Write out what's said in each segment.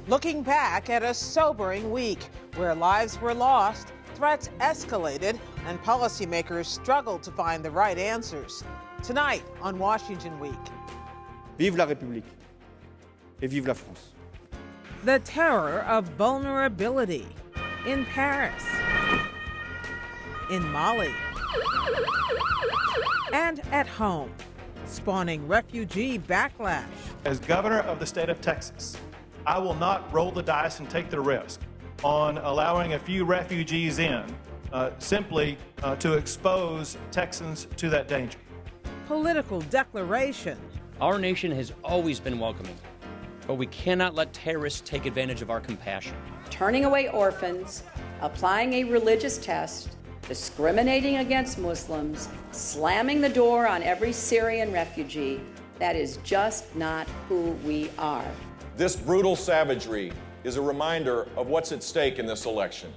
Looking back at a sobering week where lives were lost, threats escalated, and policymakers struggled to find the right answers. Tonight on Washington Week. Vive la République et vive la France. The terror of vulnerability in Paris, in Mali, and at home, spawning refugee backlash. As governor of the state of Texas, I will not roll the dice and take the risk on allowing a few refugees in simply to expose Texans to that danger. Political declaration. Our nation has always been welcoming, but we cannot let terrorists take advantage of our compassion. Turning away orphans, applying a religious test, discriminating against Muslims, slamming the door on every Syrian refugee, that is just not who we are. This brutal savagery is a reminder of what's at stake in this election.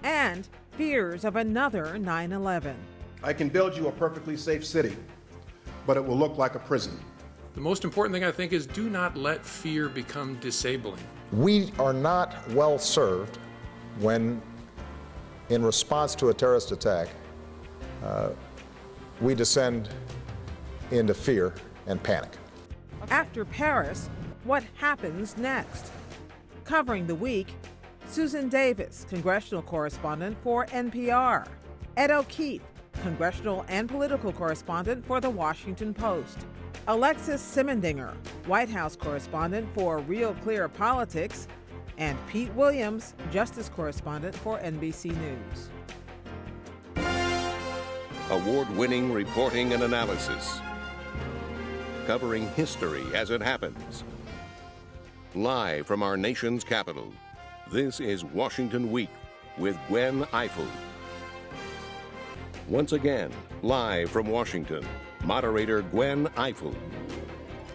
And fears of another 9/11. I can build you a perfectly safe city, but it will look like a prison. The most important thing, I think, is do not let fear become disabling. We are not well served when, in response to a terrorist attack, we descend into fear and panic. After Paris, what happens next? Covering the week, Susan Davis, congressional correspondent for NPR. Ed O'Keefe, congressional and political correspondent for The Washington Post. Alexis Simendinger, White House correspondent for Real Clear Politics. And Pete Williams, justice correspondent for NBC News. Award-winning reporting and analysis. Covering history as it happens. Live from our nation's capital, this is Washington Week with Gwen Ifill. Once again, live from Washington, moderator Gwen Ifill.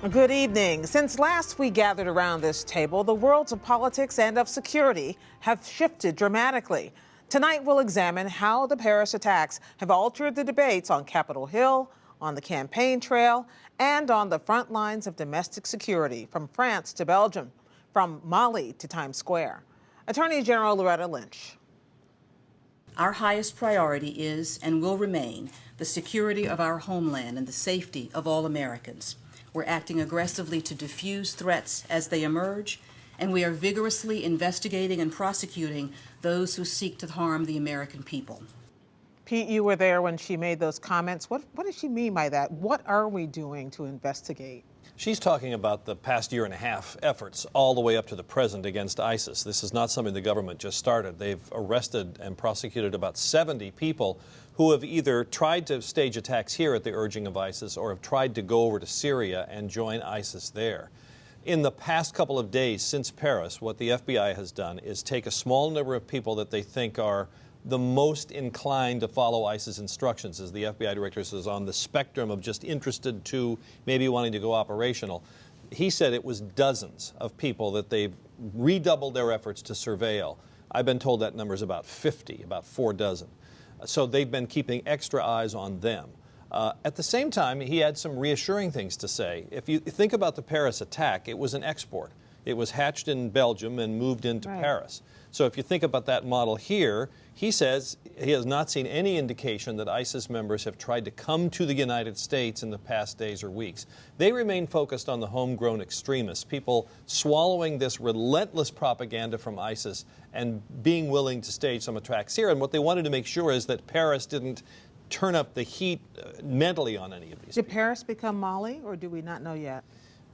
Good evening. Since last we gathered around this table, the worlds of politics and of security have shifted dramatically. Tonight we'll examine how the Paris attacks have altered the debates on Capitol Hill, on the campaign trail, and on the front lines of domestic security, from France to Belgium, from Mali to Times Square. Attorney General Loretta Lynch. Our highest priority is and will remain the security of our homeland and the safety of all Americans. We're acting aggressively to diffuse threats as they emerge, and we are vigorously investigating and prosecuting those who seek to harm the American people. Pete, you were there when she made those comments. What did she mean by that? What are we doing to investigate? She's talking about the past year and a half efforts all the way up to the present against ISIS. This is not something the government just started. They've arrested and prosecuted about 70 people who have either tried to stage attacks here at the urging of ISIS or have tried to go over to Syria and join ISIS there. In the past couple of days since Paris, what the FBI has done is take a small number of people that they think are the most inclined to follow ISIS instructions, as the FBI director says, on the spectrum of just interested to maybe wanting to go operational. He said it was dozens of people that they've redoubled their efforts to surveil. I've been told that number is about 50, about 4 dozen. So they've been keeping extra eyes on them. At the same time, he had some reassuring things to say. If you think about the Paris attack, it was an export. It was hatched in Belgium and moved into Paris. So if you think about that model here, he says he has not seen any indication that ISIS members have tried to come to the United States in the past days or weeks. They remain focused on the homegrown extremists, people swallowing this relentless propaganda from ISIS and being willing to stage some attacks here. And what they wanted to make sure is that Paris didn't turn up the heat mentally on any of these people. Did Paris become Mali, or do we not know yet?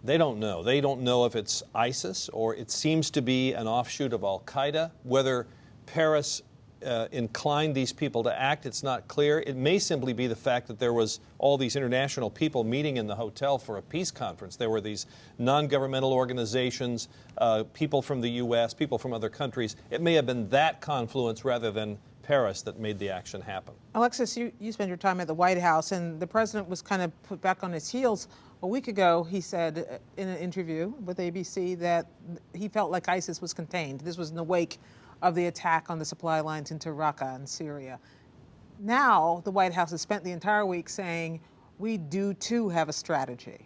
They don't know. They don't know if it's ISIS or it seems to be an offshoot of al-Qaeda. Whether Paris inclined these people to act, it's not clear. It may simply be the fact that there was all these international people meeting in the hotel for a peace conference. There were these non-governmental organizations, people from the U.S., people from other countries. It may have been that confluence rather than Paris that made the action happen. Alexis, you spent your time at the White House, and the president was kind of put back on his heels. A week ago, he said in an interview with ABC that he felt like ISIS was contained. This was in the wake of the attack on the supply lines into Raqqa in Syria. Now, the White House has spent the entire week saying, we do too have a strategy.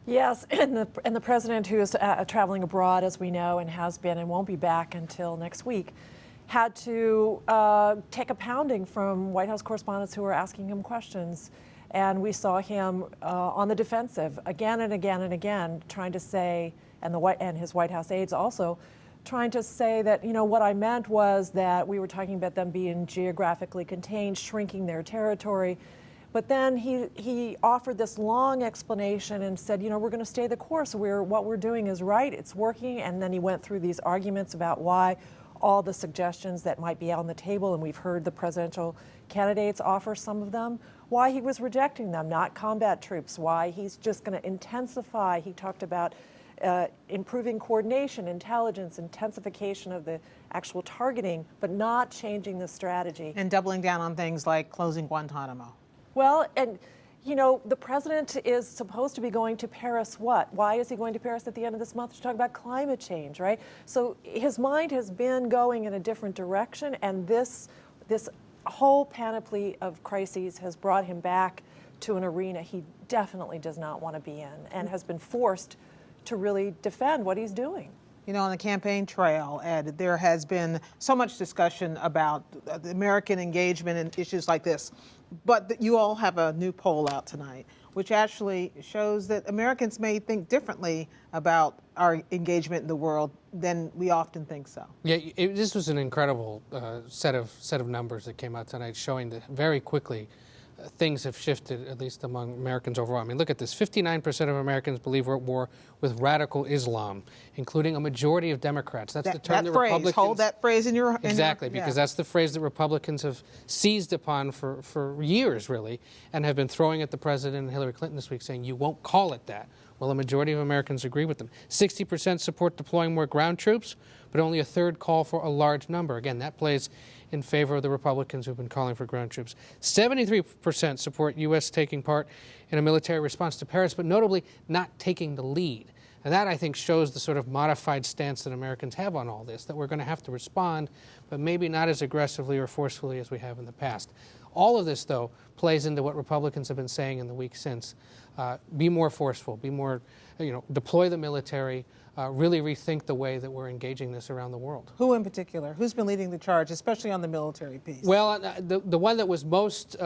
Yes, and the president, who is traveling abroad, as we know, and has been and won't be back until next week, had to take a pounding from White House correspondents who were asking him questions. And we saw him on the defensive again and again and again, trying to say, and his White House aides also, trying to say that, what I meant was that we were talking about them being geographically contained, shrinking their territory. But then he offered this long explanation and said, we're going to stay the course. What we're doing is right. It's working. And then he went through these arguments about why all the suggestions that might be on the table, and we've heard the presidential candidates offer some of them, why he was rejecting them, not combat troops, why he's just going to intensify. He talked about improving coordination, intelligence, intensification of the actual targeting, but not changing the strategy. And doubling down on things like closing Guantanamo. Well, and the president is supposed to be going to Paris. What? Why is he going to Paris at the end of this month to talk about climate change, right? So his mind has been going in a different direction, and this whole panoply of crises has brought him back to an arena he definitely does not want to be in, and has been forced to really defend what he's doing. On the campaign trail, Ed, there has been so much discussion about the American engagement in issues like this. But you all have a new poll out tonight, which actually shows that Americans may think differently about our engagement in the world than we often think so. Yeah, this was an incredible set of numbers that came out tonight, showing that very quickly things have shifted, at least among Americans overall. I mean, look at this. 59% of Americans believe we're at war with radical Islam, including a majority of Democrats. That's the term that Republicans... Hold that phrase in your... Exactly, because that's the phrase that Republicans have seized upon for years, really, and have been throwing at the president and Hillary Clinton this week, saying, you won't call it that. Well, a majority of Americans agree with them. 60% support deploying more ground troops, but only a third call for a large number. Again, that plays in favor of the Republicans who've been calling for ground troops. 73% support U.S. taking part in a military response to Paris, but notably not taking the lead. And that, I think, shows the sort of modified stance that Americans have on all this, that we're going to have to respond, but maybe not as aggressively or forcefully as we have in the past. All of this, though, plays into what Republicans have been saying in the week since. Be more forceful, be more, deploy the military, really rethink the way that we're engaging this around the world. Who in particular? Who's been leading the charge, especially on the military piece? Well, the one that was most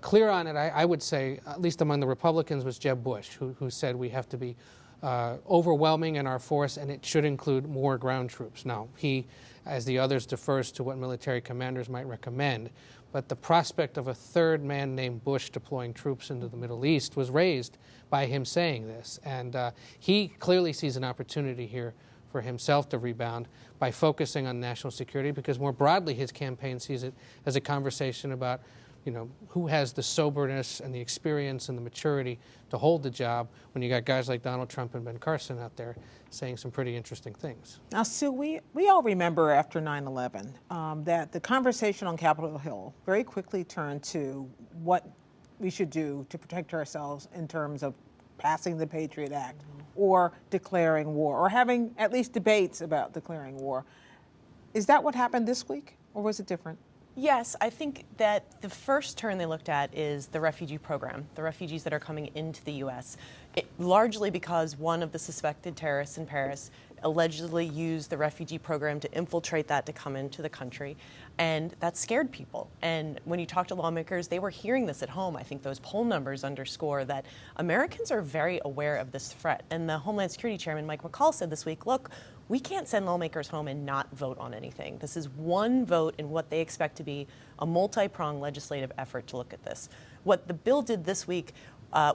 clear on it, I would say, at least among the Republicans, was Jeb Bush, who said we have to be overwhelming in our force, and it should include more ground troops. Now, he, as the others, defers to what military commanders might recommend, but the prospect of a third man named Bush deploying troops into the Middle East was raised by him saying this. And he clearly sees an opportunity here for himself to rebound by focusing on national security, because more broadly his campaign sees it as a conversation about who has the soberness and the experience and the maturity to hold the job when you got guys like Donald Trump and Ben Carson out there saying some pretty interesting things. Now, Sue, we all remember after 9/11 that the conversation on Capitol Hill very quickly turned to what we should do to protect ourselves in terms of passing the Patriot Act or declaring war, or having at least debates about declaring war. Is that what happened this week, or was it different? Yes, I think that the first turn they looked at is the refugee program, the refugees that are coming into the U.S., largely because one of the suspected terrorists in Paris allegedly used the refugee program to infiltrate that to come into the country, and that scared people. And when you talk to lawmakers, they were hearing this at home. I think those poll numbers underscore that Americans are very aware of this threat. And the Homeland Security Chairman, Mike McCall, said this week, look, we can't send lawmakers home and not vote on anything. This is one vote in what they expect to be a multi-pronged legislative effort to look at this. What the bill did this week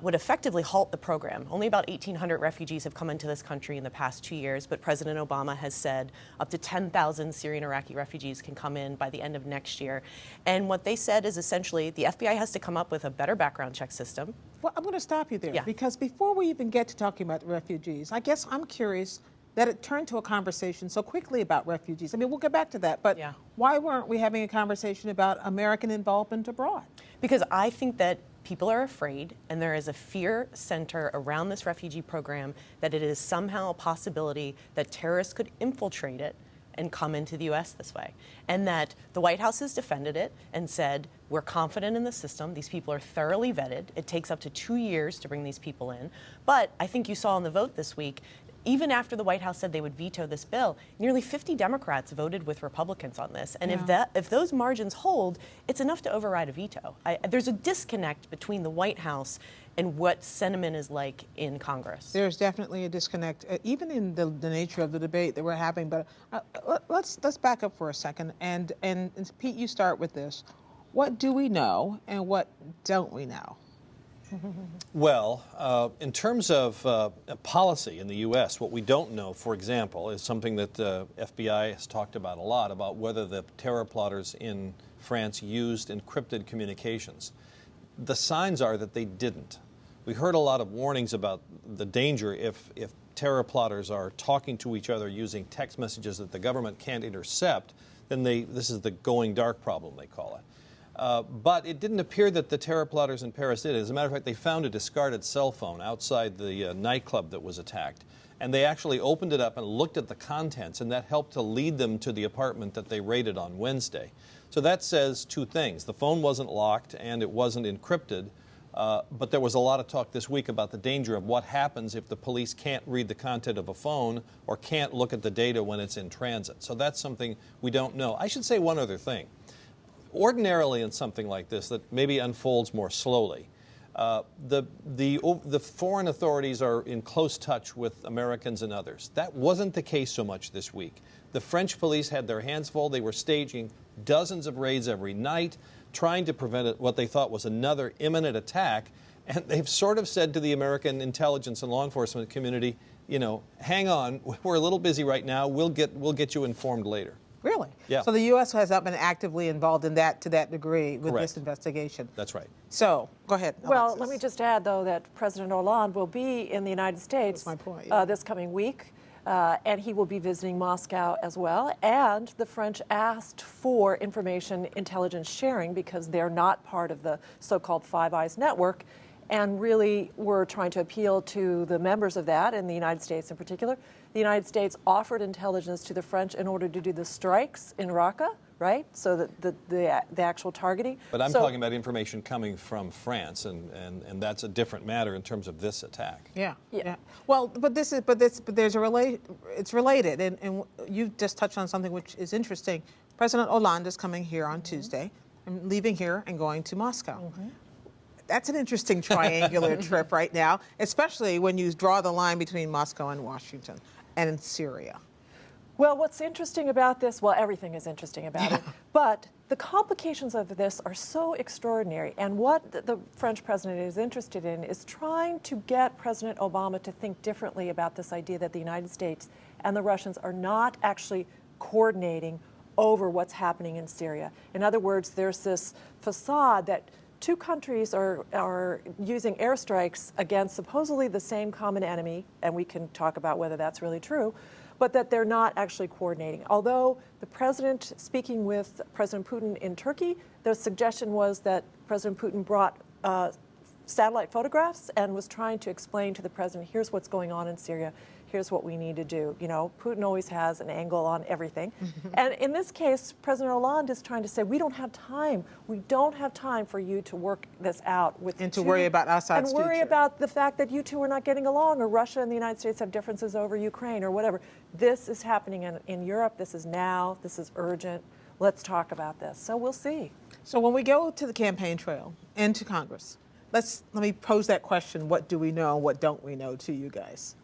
would effectively halt the program. Only about 1,800 refugees have come into this country in the past 2 years, but President Obama has said up to 10,000 Syrian Iraqi refugees can come in by the end of next year. And what they said is essentially the FBI has to come up with a better background check system. Well, I'm going to stop you there, because before we even get to talking about the refugees, I guess I'm curious that it turned to a conversation so quickly about refugees. I mean, we'll get back to that, but why weren't we having a conversation about American involvement abroad? Because I think that people are afraid, and there is a fear center around this refugee program that it is somehow a possibility that terrorists could infiltrate it and come into the U.S. this way. And that the White House has defended it and said, we're confident in the system. These people are thoroughly vetted. It takes up to 2 years to bring these people in. But I think you saw in the vote this week, even after the White House said they would veto this bill, nearly 50 Democrats voted with Republicans on this. And if those margins hold, it's enough to override a veto. There's a disconnect between the White House and what sentiment is like in Congress. There's definitely a disconnect, even in the nature of the debate that we're having. But let's back up for a second. And Pete, you start with this. What do we know and what don't we know? Well, in terms of policy in the U.S., what we don't know, for example, is something that the FBI has talked about a lot, about whether the terror plotters in France used encrypted communications. The signs are that they didn't. We heard a lot of warnings about the danger if terror plotters are talking to each other using text messages that the government can't intercept, then this is the going dark problem, they call it. But it didn't appear that the terror plotters in Paris did it. As a matter of fact, they found a discarded cell phone outside the nightclub that was attacked. And they actually opened it up and looked at the contents, and that helped to lead them to the apartment that they raided on Wednesday. So that says two things. The phone wasn't locked and it wasn't encrypted, but there was a lot of talk this week about the danger of what happens if the police can't read the content of a phone or can't look at the data when it's in transit. So that's something we don't know. I should say one other thing. Ordinarily in something like this that maybe unfolds more slowly, the foreign authorities are in close touch with Americans and others. That wasn't the case so much this week. The French police had their hands full. They were staging dozens of raids every night, trying to prevent what they thought was another imminent attack. And they've sort of said to the American intelligence and law enforcement community, you know, hang on, we're a little busy right now. We'll get you informed later. Really? Yeah. So the U.S. has not been actively involved in that to that degree with Correct. this investigation. That's right. So go ahead, Alexis. Well, let me just add, though, that President Hollande will be in the United States this coming week, and he will be visiting Moscow as well. And the French asked for information intelligence sharing because they're not part of the so-called Five Eyes network, and really were trying to appeal to the members of that, in the United States in particular. The United States offered intelligence to the French in order to do the strikes in Raqqa, right? So that the actual targeting. But I'm talking about information coming from France, and that's a different matter in terms of this attack. Yeah. Well, but there's it's related, and you just touched on something which is interesting. President Hollande is coming here on Tuesday, and leaving here and going to Moscow. That's an interesting triangular trip right now, especially when you draw the line between Moscow and Washington and in Syria. Well, what's interesting about this, well, everything is interesting about it, but the complications of this are so extraordinary. And what the French president is interested in is trying to get President Obama to think differently about this idea that the United States and the Russians are not actually coordinating over what's happening in Syria. In other words, there's this facade that two countries are using airstrikes against supposedly the same common enemy, and we can talk about whether that's really true, but that they're not actually coordinating. Although the president, speaking with President Putin in Turkey, the suggestion was that President Putin brought satellite photographs and was trying to explain to the president, here's what's going on in Syria, here's what we need to do. You know, Putin always has an angle on everything. And in this case, President Hollande is trying to say, we don't have time. We don't have time for you to work this out with And to worry about Assad's and worry future. about the fact that you two are not getting along, or Russia and the United States have differences over Ukraine or whatever. This is happening in Europe. This is now. This is urgent. Let's talk about this. So we'll see. So when we go to the campaign trail and to Congress, let me pose that question, what do we know and what don't we know, to you guys?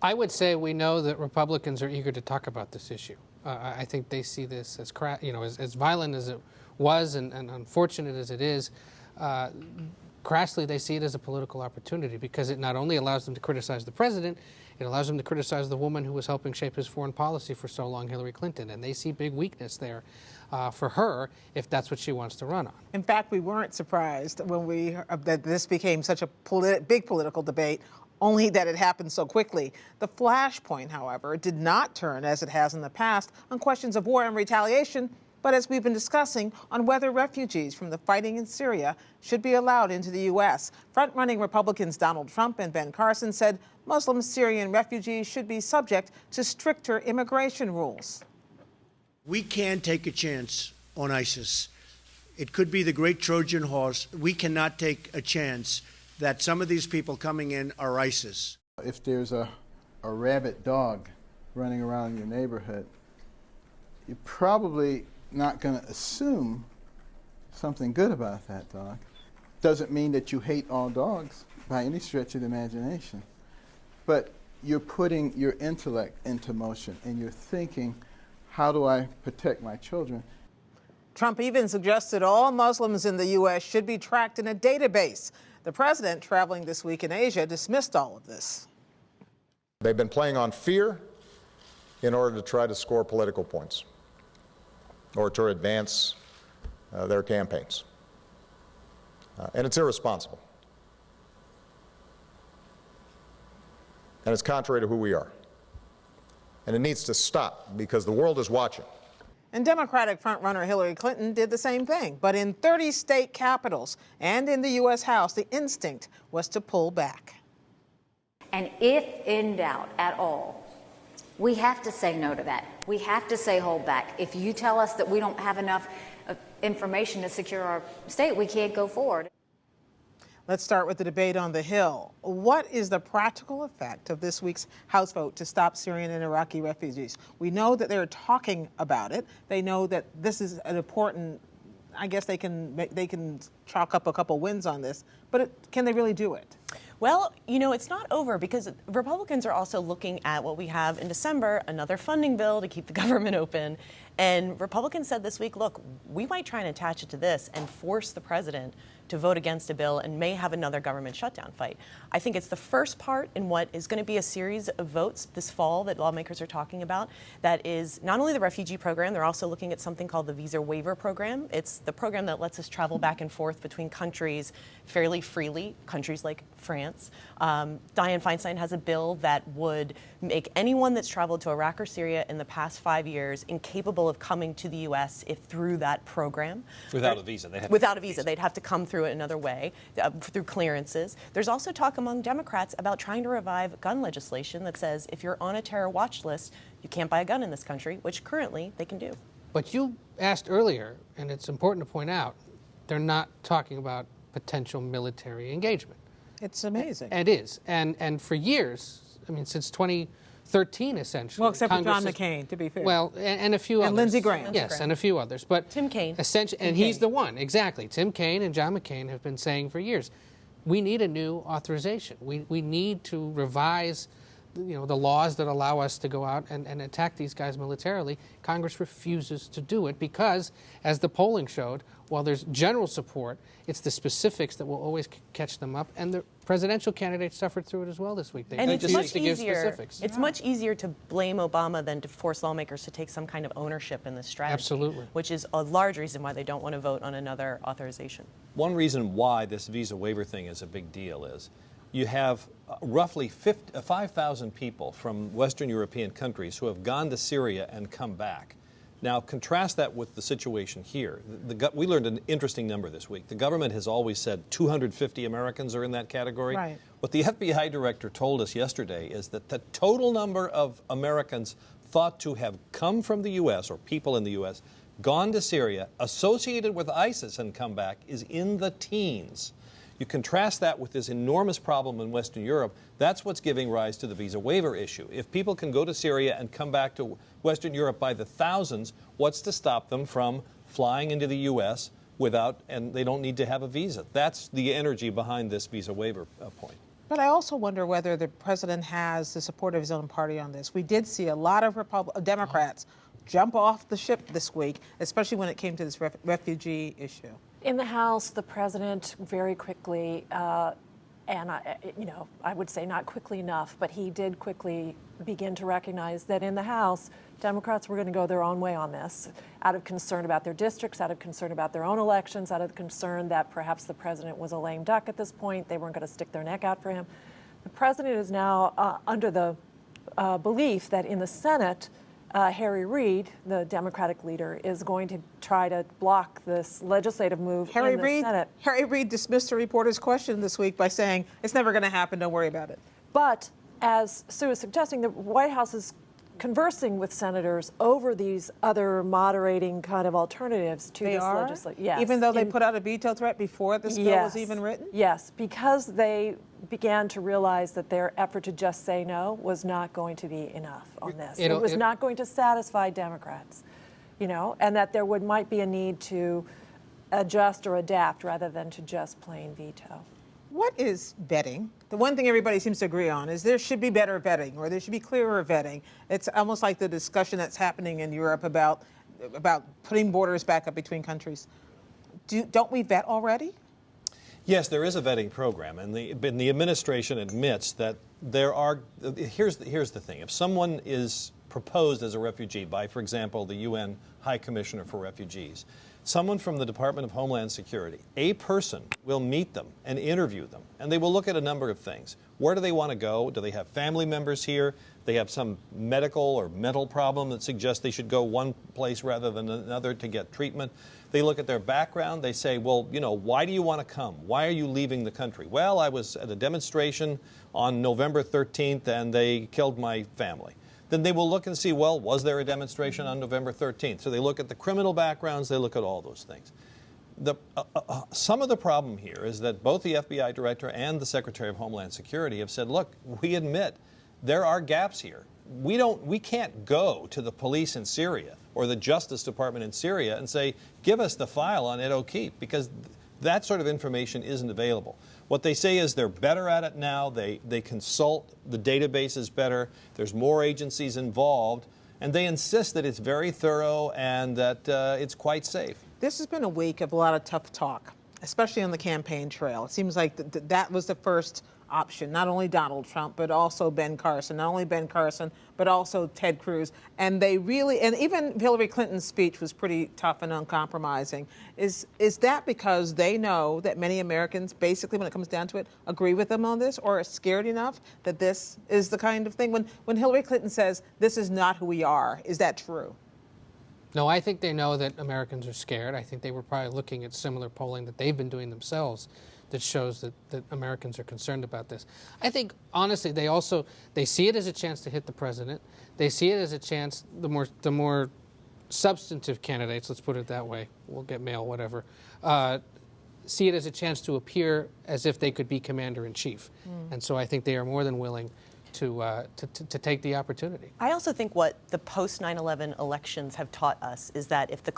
I would say we know that Republicans are eager to talk about this issue. I think they see this as, as violent as it was and unfortunate as it is. Crassly, they see it as a political opportunity because it not only allows them to criticize the president, it allows them to criticize the woman who was helping shape his foreign policy for so long, Hillary Clinton, and they see big weakness there for her if that's what she wants to run on. In fact, we weren't surprised when that this became such a big political debate, only that it happened so quickly. The flashpoint, however, did not turn, as it has in the past, on questions of war and retaliation, but as we've been discussing, on whether refugees from the fighting in Syria should be allowed into the U.S. Front-running Republicans Donald Trump and Ben Carson said Muslim Syrian refugees should be subject to stricter immigration rules. We can take a chance on ISIS. It could be the great Trojan horse. We cannot take a chance that some of these people coming in are ISIS. If there's a rabid dog running around your neighborhood, you're probably not going to assume something good about that dog. Doesn't mean that you hate all dogs by any stretch of the imagination, but you're putting your intellect into motion and you're thinking, how do I protect my children? Trump even suggested all Muslims in the U.S. should be tracked in a database. The president, traveling this week in Asia, dismissed all of this. They've been playing on fear in order to try to score political points or to advance their campaigns. And it's irresponsible. And it's contrary to who we are. And it needs to stop because the world is watching. And Democratic frontrunner Hillary Clinton did the same thing. But in 30 state capitals and in the U.S. House, the instinct was to pull back. And if in doubt at all, we have to say no to that. We have to say hold back. If you tell us that we don't have enough information to secure our state, we can't go forward. Let's start with the debate on the Hill. What is the practical effect of this week's House vote to stop Syrian and Iraqi refugees? We know that they're talking about it. They know that this is an important, I guess they can chalk up a couple wins on this, but can they really do it? Well, you know, it's not over because Republicans are also looking at what we have in December, another funding bill to keep the government open. And Republicans said this week, look, we might try and attach it to this and force the president to vote against a bill and may have another government shutdown fight. I think it's the first part in what is going to be a series of votes this fall that lawmakers are talking about. That is not only the refugee program, they're also looking at something called the visa waiver program. It's the program that lets us travel back and forth between countries fairly freely, countries like France. Dianne Feinstein has a bill that would make anyone that's traveled to Iraq or Syria in the past 5 years incapable of coming to the U.S. if through that program. Without a visa. Without a visa. They'd have to come through it another way, through clearances. There's also talk among Democrats about trying to revive gun legislation that says if you're on a terror watch list, you can't buy a gun in this country, which currently they can do. But you asked earlier, and it's important to point out, they're not talking about potential military engagement. It's amazing. It is. And for years, I mean, since 2013, essentially. Well, except Congress for John McCain, to be fair. Well, and a few others. And Lindsey Graham. Yes, and a few others. But Tim Kaine. Essentially, and he's the one, exactly. Tim Kaine and John McCain have been saying for years, we need a new authorization. We need to revise the laws that allow us to go out and attack these guys militarily. Congress refuses to do it because, as the polling showed, while there's general support, it's the specifics that will always catch them up. And the presidential candidates suffered through it as well this week. And it's just much to give easier. specifics. It's much easier to blame Obama than to force lawmakers to take some kind of ownership in this strategy. Absolutely. Which is a large reason why they don't want to vote on another authorization. One reason why this visa waiver thing is a big deal is you have roughly 5,000 people from Western European countries who have gone to Syria and come back. Now, contrast that with the situation here. We learned an interesting number this week. The government has always said 250 Americans are in that category. Right. What the FBI director told us yesterday is that the total number of Americans thought to have come from the U.S., or people in the U.S., gone to Syria, associated with ISIS and come back, is in the teens. You contrast that with this enormous problem in Western Europe, that's what's giving rise to the visa waiver issue. If people can go to Syria and come back to Western Europe by the thousands, what's to stop them from flying into the U.S. and they don't need to have a visa? That's the energy behind this visa waiver point. But I also wonder whether the president has the support of his own party on this. We did see a lot of Democrats jump off the ship this week, especially when it came to this refugee issue. In the House, the president very quickly, I would say not quickly enough, but he did quickly begin to recognize that in the House, Democrats were going to go their own way on this, out of concern about their districts, out of concern about their own elections, out of concern that perhaps the president was a lame duck at this point. They weren't going to stick their neck out for him. The president is now under the belief that in the Senate, Harry Reid, the Democratic leader, is going to try to block this legislative move in the Senate. Harry Reid dismissed a reporter's question this week by saying, it's never going to happen, don't worry about it. But as Sue is suggesting, the White House is conversing with senators over these other moderating kind of alternatives to this legislation. Yes. Even though they put out a veto threat before this bill was even written? Yes, because they began to realize that their effort to just say no was not going to be enough on this. It was not going to satisfy Democrats, you know, and that there might be a need to adjust or adapt rather than to just plain veto. What is vetting? The one thing everybody seems to agree on is there should be better vetting, or there should be clearer vetting. It's almost like the discussion that's happening in Europe about putting borders back up between countries. Don't we vet already? Yes, there is a vetting program, and the administration admits that there are. Here's the thing: if someone is proposed as a refugee by, for example, the UN High Commissioner for Refugees, someone from the Department of Homeland Security, a person will meet them and interview them, and they will look at a number of things. Where do they want to go? Do they have family members here? They have some medical or mental problem that suggests they should go one place rather than another to get treatment. They look at their background. They say, well, you know, why do you want to come? Why are you leaving the country? Well, I was at a demonstration on November 13th and they killed my family. Then they will look and see, well, was there a demonstration on November 13th? So they look at the criminal backgrounds, they look at all those things. Some of the problem here is that both the FBI director and the Secretary of Homeland Security have said, look, we admit there are gaps here. We can't go to the police in Syria or the Justice Department in Syria and say, give us the file on Ed O'Keefe, because that sort of information isn't available. What they say is they're better at it now. They consult. The database is better. There's more agencies involved. And they insist that it's very thorough and that it's quite safe. This has been a week of a lot of tough talk, especially on the campaign trail. It seems like that was the first option, not only Donald Trump, but also Ben Carson, not only Ben Carson, but also Ted Cruz. And they really, and even Hillary Clinton's speech was pretty tough and uncompromising. Is that because they know that many Americans, basically, when it comes down to it, agree with them on this, or are scared enough that this is the kind of thing? When Hillary Clinton says, this is not who we are, is that true? No, I think they know that Americans are scared. I think they were probably looking at similar polling that they've been doing themselves that shows that Americans are concerned about this. I think, honestly, they see it as a chance to hit the president. They see it as a chance, the more substantive candidates, let's put it that way, we'll get mail, whatever, see it as a chance to appear as if they could be commander-in-chief. And so I think they are more than willing to take the opportunity. I also think what the post-9/11 elections have taught us is that if the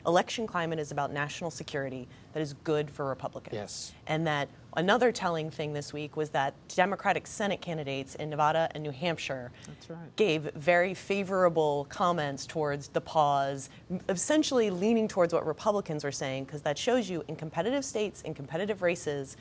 election climate is about national security, that is good for Republicans. Yes. And that another telling thing this week was that Democratic Senate candidates in Nevada and New Hampshire gave very favorable comments towards the pause, essentially leaning towards what Republicans were saying, because that shows you in competitive states, in competitive races,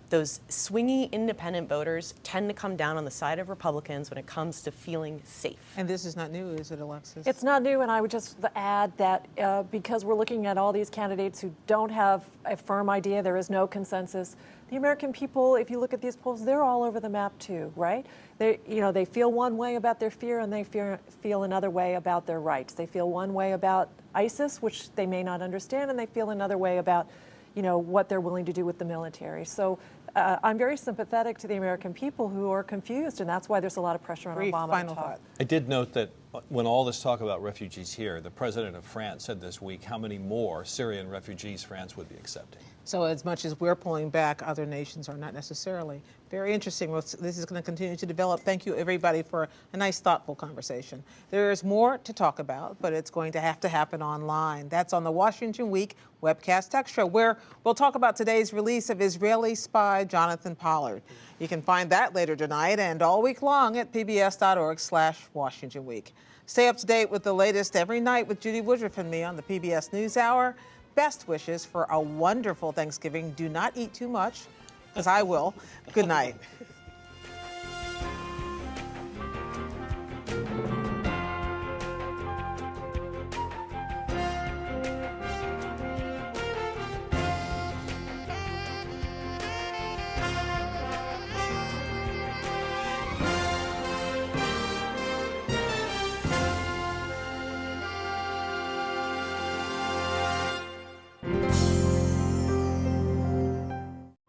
those swingy independent voters tend to come down on the side of Republicans when it comes to feeling safe. And this is not new, is it, Alexis? It's not new, and I would just add that because we're looking at all these candidates who don't have a firm idea, there is no consensus. The American people, if you look at these polls, they're all over the map too, right? They feel one way about their fear, and they feel another way about their rights. They feel one way about ISIS, which they may not understand, and they feel another way about what they're willing to do with the military. So I'm very sympathetic to the American people who are confused, and that's why there's a lot of pressure on Obama to talk. I did note that when all this talk about refugees here, the president of France said this week how many more Syrian refugees France would be accepting. So as much as we're pulling back, other nations are not necessarily. Very interesting. This is going to continue to develop. Thank you, everybody, for a nice, thoughtful conversation. There is more to talk about, but it's going to have to happen online. That's on the Washington Week webcast text show, where we'll talk about today's release of Israeli spy Jonathan Pollard. You can find that later tonight and all week long at pbs.org/Washington Week. Stay up to date with the latest every night with Judy Woodruff and me on the PBS NewsHour. Best wishes for a wonderful Thanksgiving. Do not eat too much, because I will. Good night.